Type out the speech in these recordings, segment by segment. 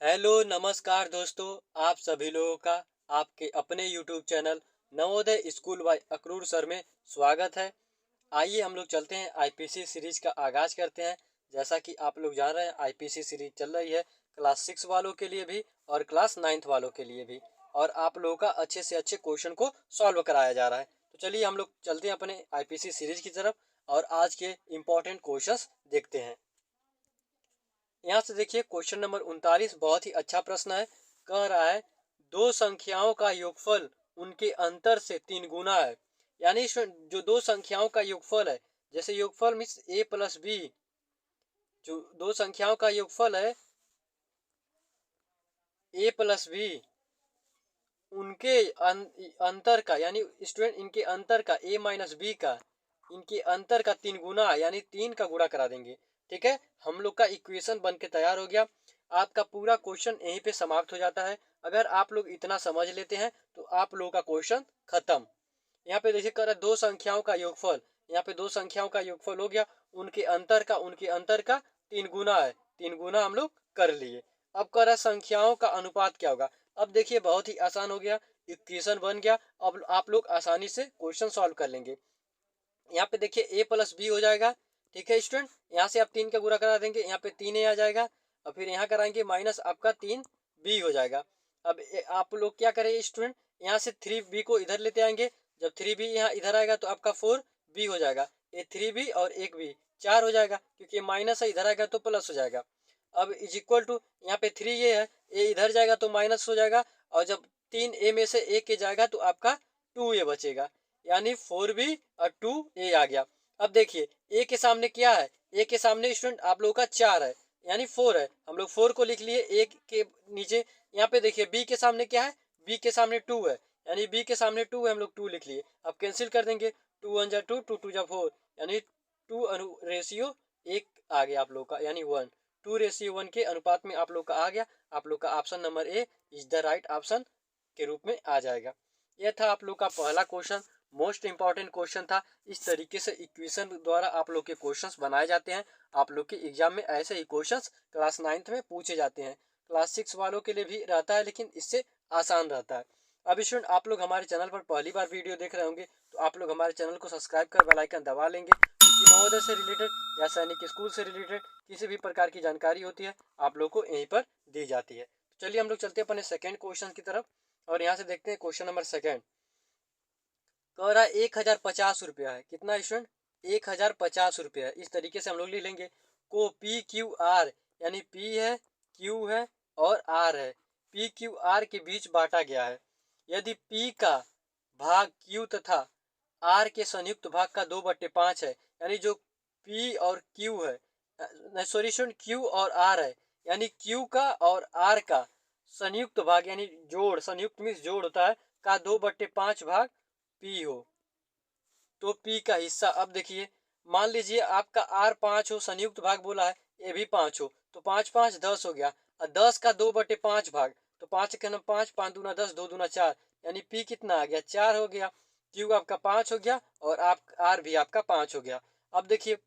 Hello नमस्कार दोस्तों। आप सभी लोगों का आपके अपने YouTube channel Navodaya school by Akrur sir में स्वागत है। आइए हम लोग चलते हैं आईपीसी सीरीज का आगाज करते हैं। जैसा कि आप लोग जान रहे हैं आईपीसी सीरीज चल रही है क्लास 6 वालों के लिए भी और क्लास 9th वालों के लिए भी, और आप लोगों का अच्छे से अच्छे क्वेश्चन को सॉल्व कराया जा रहा है। तो चलिए हम लोग चलते हैं अपने आईपीसी सीरीज की तरफ और आज के इम्पोर्टेंट क्वेश्चंस देखते हैं। यहाँ से देखिए क्वेश्चन नंबर 39 बहुत ही अच्छा प्रश्न है। कह रहा है दो संख्याओं का योगफल उनके अंतर से 3 गुना है। यानी जो दो संख्याओं का योगफल है, जैसे योगफल मीन्स a प्लस बी, जो दो संख्याओं का योगफल है a प्लस बी, उनके अंतर का यानी स्टूडेंट इनके अंतर का a माइनस बी का, इनके अंतर का 3 गुना यानी 3 का गुणा करा देंगे। ठीक है, हम लोग का इक्वेशन बन के तैयार हो गया। आपका पूरा क्वेश्चन यहीं पे समाप्त हो जाता है। अगर आप लोग इतना समझ लेते हैं तो आप लोगों का क्वेश्चन खत्म। यहाँ पे देखिए कर रहा है दो संख्याओं का योगफल, यहाँ पे दो संख्याओं का योगफल हो गया, उनके अंतर का 3 गुना है, 3 गुना हम लोग कर लिए। अब कर रहा है संख्याओं का अनुपात क्या होगा। अब देखिए बहुत ही आसान हो गया, इक्वेशन बन गया। अब आप लोग आसानी से क्वेश्चन सॉल्व कर लेंगे। यहाँ पे देखिए ए प्लस बी हो जाएगा। ठीक है स्टूडेंट, यहाँ से आप 3 का गुणा करा देंगे, यहाँ पे 3 ए आ जाएगा और फिर यहाँ कराएंगे माइनस आपका 3 बी हो जाएगा। अब आप लोग क्या करें स्टूडेंट, यहाँ से 3 बी को इधर लेते आएंगे। जब 3 बी यहाँ इधर आएगा तो आपका 4 बी हो जाएगा। ये 3 बी और 1 बी 4 हो जाएगा, क्योंकि माइनस है, इधर आएगा तो प्लस हो जाएगा। अब इज इक्वल टू यहाँ पे 3 ये है, ये इधर जाएगा तो माइनस हो जाएगा, और जब 3 ए में से एक के जाएगा तो आपका 2 ए बचेगा, यानी 4 बी और 2 ए आ गया। अब देखिए ए के सामने क्या है, ए के सामने स्टूडेंट आप लोगों का 4 है यानी 4 है, हम लोग 4 को लिख लिए ए के नीचे। यहाँ पे देखिए बी के सामने क्या है, बी के सामने 2 है, यानी बी के सामने 2 है, हम लोग 2 लिख लिए। अब कैंसिल कर देंगे, 2 1 जा 2, 2 2 जा 4, यानी 2 रेशियो 1 आ गया आप लोग का, यानी 1। 2:1 के अनुपात में आप लोग का आ गया। आप लोग का option number A is the right option के रूप में आ जाएगा। यह था आप लोग का पहला क्वेश्चन, मोस्ट इंपॉर्टेंट क्वेश्चन था। इस तरीके से इक्वेशन द्वारा आप लोग के क्वेश्चंस बनाए जाते हैं। आप लोग के एग्जाम में ऐसे ही क्वेश्चंस क्लास 9th में पूछे जाते हैं। क्लास 6 वालों के लिए भी रहता है, लेकिन इससे आसान रहता है। अब स्टूडेंट आप लोग हमारे चैनल पर पहली बार वीडियो देख रहे होंगे तो आप लोग हमारे चैनल को सब्सक्राइब कर बेल आइकन दबा लेंगे, क्योंकि नवोदय से रिलेटेड या सैनिक स्कूल से रिलेटेड किसी भी प्रकार की जानकारी होती है आप लोग को यहीं पर दी जाती है। तो चलिए हम लोग चलते हैं अपने सेकेंड क्वेश्चन की तरफ, और यहाँ से देखते हैं क्वेश्चन नंबर सेकेंड। कह रहा है 1050 रुपया है। कितना स्टूडेंट, 1050 रुपया है। इस तरीके से हम लोग लिख लेंगे को पी क्यू आर, यानी पी है, क्यू है और आर है, पी क्यू आर के बीच बांटा गया है। यदि पी का भाग क्यू तथा आर के संयुक्त भाग का 2/5 है, यानी जो पी और क्यू है, सॉरी स्टूडेंट क्यू और आर है, यानी क्यू का और आर का संयुक्त भाग यानी जोड़, संयुक्त मीन्स जोड़ होता है, का 2/5 भाग पी हो तो पी का हिस्सा। अब देखिए मान लीजिए आपका आर 5 हो, संयुक्त भाग बोला है, ये भी 5 हो, तो 5 5 10 हो गया, और 10 का 2/5 भाग, तो 5 के नाम 5, 5 दूना 10, 2 दूना 4, यानी पी कितना आ गया, 4 हो गया। क्यू आपका 5 हो गया और आप आर भी आपका 5 हो गया। अब देखिए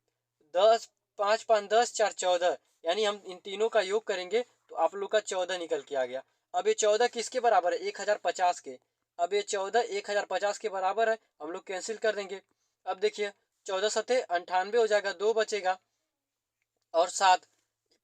10, 5 5 10 4 14, यानी हम इन तीनों का योग करेंगे तो आप लोग का 14 निकल के आ गया। अब ये 14 किसके बराबर है, 1050 के। अब ये 14 1050 के बराबर है, हम लोग कैंसिल कर देंगे। अब देखिए 14 सते 98 हो जाएगा, 2 बचेगा और 7,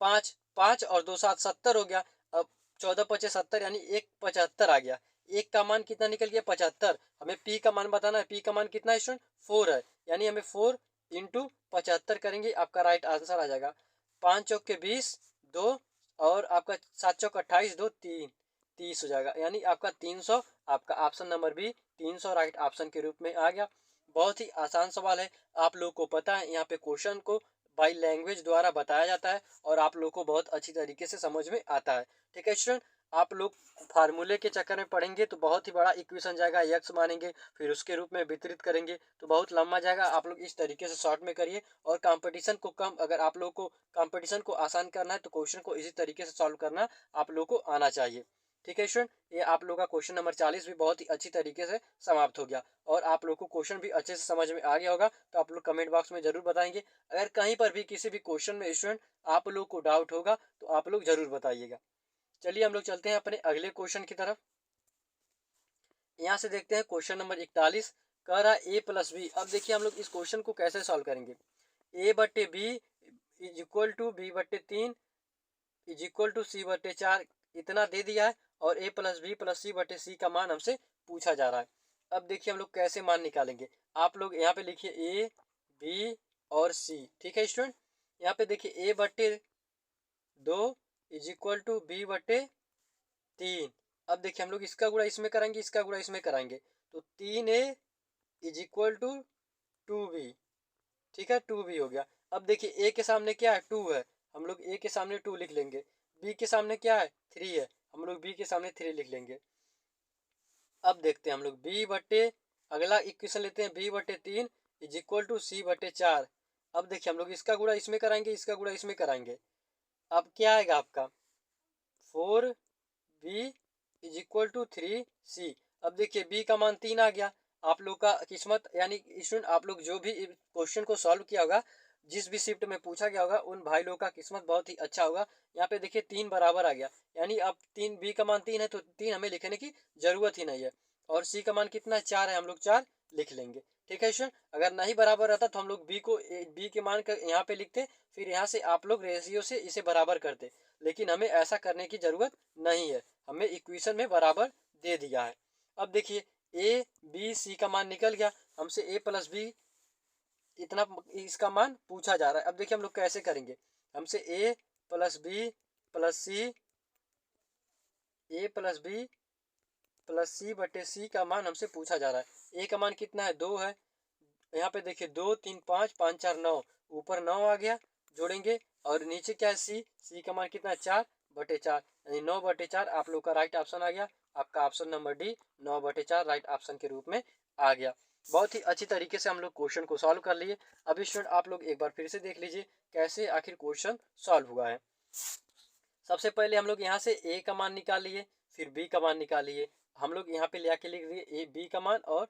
5 5 और 2 7 70 हो गया। अब 14 पचे 70, यानी 1 75 आ गया। एक का मान कितना निकल गया, 75। हमें पी का मान बताना है, पी का मान कितना है स्टूडेंट, 4 है, यानी हमें 4 इंटू 75 करेंगे, आपका राइट आंसर आ जाएगा। 5 चौक के 20, 2 और आपका 7 चौक 28, 2 3, 30 हो जाएगा, यानी आपका 300, आपका option number B 300 right option के रूप में आ गया। बहुत ही आसान सवाल है, आप लोग को पता है यहाँ पे क्वेश्चन को बाई लैंग्वेज द्वारा बताया जाता है और आप लोग को बहुत अच्छी तरीके से समझ में आता है। ठीक है स्टूडेंट, आप लोग फार्मूले के चक्कर में पढ़ेंगे तो बहुत ही बड़ा इक्वेशन जाएगा, यक्स मानेंगे फिर उसके रूप में वितरित करेंगे तो बहुत लंबा जाएगा। आप लोग इस तरीके से शॉर्ट में करिए, और कंपटीशन को कम, अगर आप लोग को कंपटीशन को आसान करना है तो क्वेश्चन को इसी तरीके से सॉल्व करना आप लोग को आना चाहिए। ठीक है स्टूडेंट, ये आप लोग का क्वेश्चन नंबर 40 भी बहुत ही अच्छी तरीके से समाप्त हो गया, और आप लोग को क्वेश्चन भी अच्छे से समझ में आ गया होगा। तो आप लोग कमेंट बॉक्स में जरूर बताएंगे। अगर कहीं पर भी किसी भी क्वेश्चन में स्टूडेंट आप लोग को डाउट होगा तो आप लोग जरूर बताइएगा। चलिए हम लोग चलते हैं अपने अगले क्वेश्चन की तरफ। यहाँ से देखते हैं क्वेश्चन नंबर 41 कह रहा है a+b। अब देखिए हम लोग इस क्वेश्चन को कैसे सॉल्व करेंगे। a/b is equal to b/3 is equal to c/4 इतना दे दिया है और a+b+c/c का मान हमसे पूछा जा रहा है। अब देखिए हम लोग कैसे मान निकालेंगे। आप लोग यहाँ पे लिखिए a, b और c। ठीक है स्टूडेंट, यहाँ पे देखिए a/2 is equal to b/3। अब देखिए हम लोग इसका गुणा इसमें कराएंगे, इसका गुणा इसमें कराएंगे, तो 3a is equal to 2b। ठीक है, 2b हो गया। अब देखिए a के सामने क्या है, 2 है, हम लोग a के सामने 2 लिख लेंगे। b के सामने क्या है, 3 है, हम लोग b के सामने 3 लिख लेंगे। अब देखते हैं हम लोग अगला इक्वेशन लेते हैं b/3 is equal to c/4। अब देखिए हम लोग इसका गुणा इसमें कराएंगे, इसका गुणा इसमें कराएंगे। अब क्या आएगा आपका 4b is equal to 3c। अब देखिए b का मान 3 आ गया। आप लोग का किस्मत, यानी स्टूडेंट आप लोग जो भी क्वेश्चन को सॉल्व किया होगा, जिस भी शिफ्ट में पूछा गया होगा, उन भाई लोग का किस्मत बहुत ही अच्छा होगा। यहाँ पे देखिए 3 बराबर आ गया, यानी अब 3 b का मान 3 है तो 3 हमें लिखने की जरूरत ही नहीं है। और c का मान कितना है, 4 है, हम लोग 4 लिख लेंगे। ठीक है स्टूडेंट, अगर नहीं बराबर रहता तो हम लोग b के मान कर यहाँ पे लिखते, फिर यहाँ से आप लोग रेशियो से इसे बराबर करते, लेकिन हमें ऐसा करने की जरूरत नहीं है, हमें इक्वेशन में बराबर दे दिया है। अब देखिए a b c का मान निकल गया, हमसे a+b इतना इसका मान पूछा जा रहा है। अब देखिए हम लोग कैसे करेंगे। हमसे a+b+c का मान हमसे पूछा जा रहा है। a का मान कितना है, 2 है। यहाँ पे देखिए 2 3 5 5 4 9, ऊपर 9 आ गया, जोड़ेंगे। और नीचे क्या है, c का मान कितना है, 4/4, यानी 9/4 आप लोग का राइट ऑप्शन आ गया। आपका option number D 9/4 right option के रूप में आ गया। बहुत ही अच्छी तरीके से हम लोग क्वेश्चन को सॉल्व कर लिए। अभी स्टूडेंट आप लोग एक बार फिर से देख लीजिए कैसे आखिर क्वेश्चन सॉल्व हुआ है। सबसे पहले हम लोग यहाँ से a का मान निकाल लिए, फिर b का मान निकाल लिए। हम लोग यहाँ पे ले आके लिख दिए b का मान और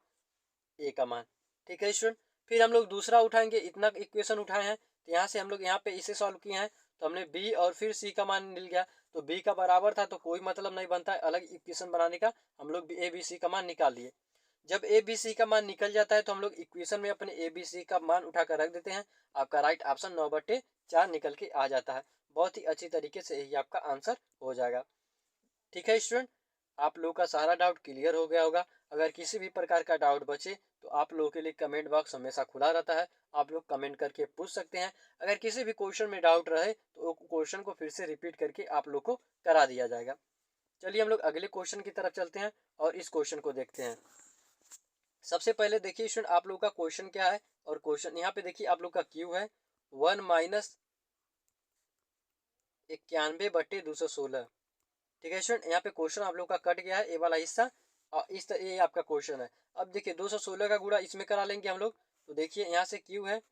a का मान। ठीक है स्टूडेंट, फिर हम लोग दूसरा उठाएंगे। इतना इक्वेशन उठाए हैं तो यहाँ से हम लोग यहाँ पे इसे सॉल्व किए हैं, तो हमने b और फिर c का मान मिल गया। तो b का बराबर था तो कोई मतलब नहीं बनता है अलग इक्वेशन बनाने का, हम लोग a b c का मान निकाल लिए। जब a b c का मान निकल जाता है तो हम लोग इक्वेशन में अपने a b c का मान उठाकर रख देते हैं। आपका राइट ऑप्शन 9/4 निकल के आ जाता है। बहुत ही अच्छी तरीके से यही आपका आंसर हो जाएगा। ठीक है स्टूडेंट, आप लोगों का सारा डाउट क्लियर हो गया होगा। अगर किसी भी प्रकार का डाउट बचे तो आप लोगों के लिए कमेंट बॉक्स हमेशा खुला रहता है, आप लोग कमेंट करके पूछ सकते हैं। अगर किसी भी क्वेश्चन में डाउट रहे तो क्वेश्चन को फिर से रिपीट करके आप लोग को करा दिया जाएगा। चलिए हम लोग अगले क्वेश्चन की तरफ चलते हैं और इस क्वेश्चन को देखते हैं। सबसे पहले देखिए स्टूडेंट आप लोग का क्वेश्चन क्या है, और क्वेश्चन यहाँ पे देखिए आप लोग का क्यू है 1 - 91/216। ठीक है स्टूडेंट, यहाँ पे क्वेश्चन आप लोग का कट गया है, ये वाला हिस्सा, और ये आपका क्वेश्चन है। अब देखिए 216 का गुणा इसमें करा लेंगे हम लोग, तो देखिए यहाँ से क्यू है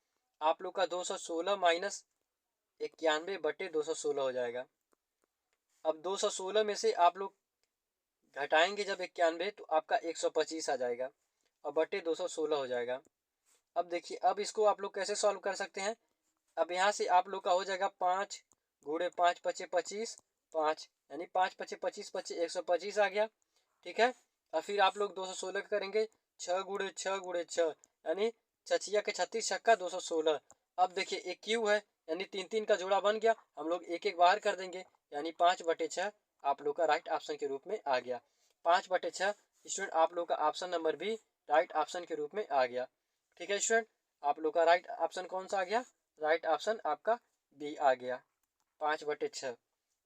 आप लोग का 216 - 91/216 हो जाएगा। अब 216 में से आप लोग घटाएंगे जब 91 तो आपका 125 आ जाएगा और बटे 216 हो जाएगा। अब देखिए अब इसको आप लोग कैसे सॉल्व कर सकते हैं। अब यहाँ से आप लोग का हो जाएगा 5 गुणे 5 पचे 25, 5 यानी 5 पचे 25 पचे 125 आ गया। ठीक है, और फिर आप लोग 216 करेंगे 6 गुणे 6 गुणे 6, यानी 6 के 36 छक्का 216। अब देखिए एक क्यू है यानी 3 3 का जोड़ा बन गया, हम लोग एक एक बाहर कर देंगे, यानी 5/6 आप लोग का राइट ऑप्शन के रूप में आ गया। 5/6 स्टूडेंट आप लोग का option number B right option के रूप में आ गया। ठीक है स्टूडेंट, आप लोग का राइट ऑप्शन कौन सा आ गया, राइट ऑप्शन आपका बी आ गया 5/6।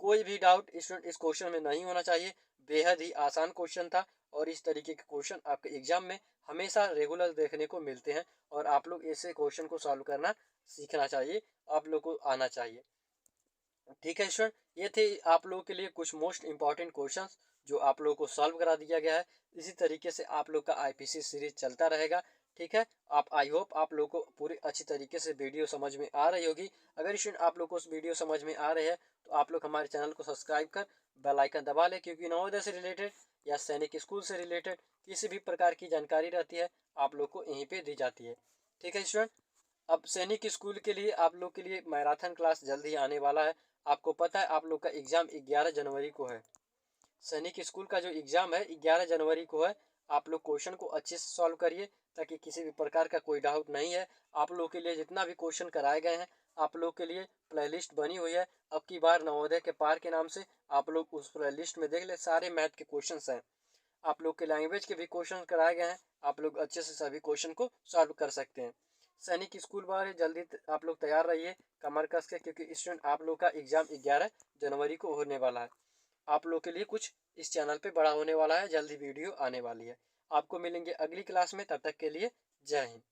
कोई भी डाउट स्टूडेंट इस क्वेश्चन में नहीं होना चाहिए, बेहद ही आसान क्वेश्चन था। और इस तरीके के क्वेश्चन आपके एग्जाम में हमेशा रेगुलर देखने को मिलते हैं, और आप लोग ऐसे क्वेश्चन को सॉल्व करना सीखना चाहिए, आप लोग को आना चाहिए। ठीक है स्टूडेंट, ये थे आप लोगों के लिए कुछ मोस्ट इंपॉर्टेंट क्वेश्चंस जो आप लोगों को सॉल्व करा दिया गया है। इसी तरीके से आप लोग का आईपीसी सीरीज चलता रहेगा। ठीक है, आई होप आप लोग को पूरी अच्छी तरीके से वीडियो समझ में आ रही होगी। अगर स्टूडेंट आप लोग को वीडियो समझ में आ रही है तो आप लोग हमारे चैनल को सब्सक्राइब कर बेल आइकन दबा लें, क्योंकि नवोदय से रिलेटेड या सैनिक स्कूल से रिलेटेड किसी भी प्रकार की जानकारी रहती है आप लोग को यहीं पे दी जाती है। ठीक है स्टूडेंट, अब सैनिक स्कूल के लिए आप लोग के लिए मैराथन क्लास जल्द ही आने वाला है। आपको पता है आप लोग का एग्ज़ाम 11 जनवरी को है। सैनिक स्कूल का जो एग्ज़ाम है 11 जनवरी को है। आप लोग क्वेश्चन को अच्छे से सॉल्व करिए ताकि किसी भी प्रकार का कोई डाउट नहीं है। आप लोग के लिए जितना भी क्वेश्चन कराए गए हैं आप लोग के लिए प्लेलिस्ट बनी हुई है। अब की बार नवोदय के पार के नाम से आप लोग उस प्लेलिस्ट में देख ले, सारे मैथ के क्वेश्चंस हैं। आप लोग के लैंग्वेज के भी क्वेश्चन कराए गए हैं। आप लोग अच्छे से सभी क्वेश्चन को सॉल्व कर सकते हैं। सैनिक स्कूल वाले जल्दी आप लोग तैयार रहिए कमर कस के, क्योंकि स्टूडेंट आप लोग का एग्ज़ाम 11 जनवरी को होने वाला है। आप लोग के लिए कुछ इस चैनल पे बड़ा होने वाला है, जल्दी वीडियो आने वाली है। आपको मिलेंगे अगली क्लास में, तब तक के लिए जय हिंद।